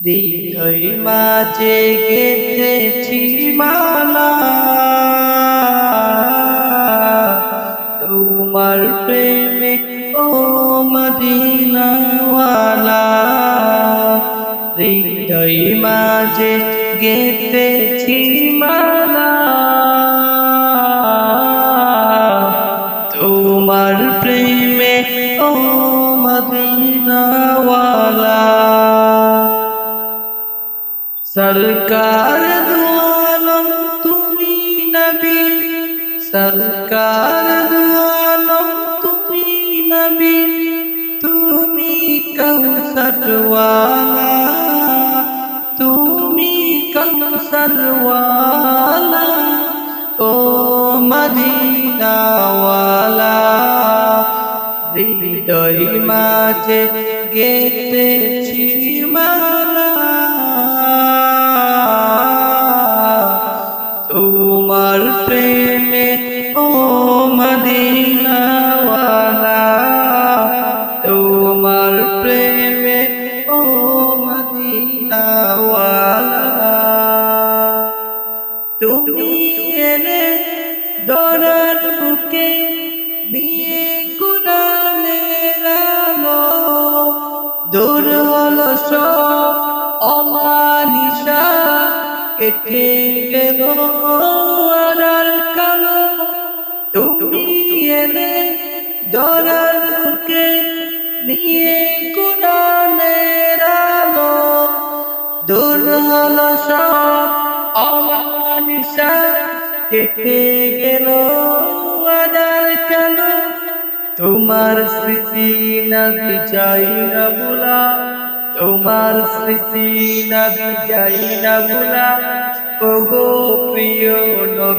হৃদয় মাঝে গেঁথেছি মালা তোমার প্রেমে ও মদিনাওয়ালা। হৃদয় মাঝে গেঁথেছি মালা তোমার প্রেমে ও মদিনাওয়ালা। সরকার দো আলম তুমি নবী, সরকার দো আলম তুমি নবী, তুমি কৌসর ওয়ালা, তুমি কৌসর ওয়ালা ও মদিনা ওয়ালা। হৃদয় মাঝে গেঁথেছি মালা তোমার প্রেমে ও মদিনাওয়ালা, তোমার প্রেমে ও মদিনাওয়ালা। তুমি এলে দরার বুকে নিয়ে কুরানের আলো, দূর হলো সব অমানিসা, কেটে গেল আড়াল কালো। তুমি এলে দরার বুকে নিয়ে কুরানের আলো, দূর হলো সব অমানিসা, কেটে গেল আড়াল কালো। তোমার স্মৃতি নবী যাই না ভোলা, তোমার স্মৃতি নবী যাই না ভোলা, ওগো প্রিয় নবী।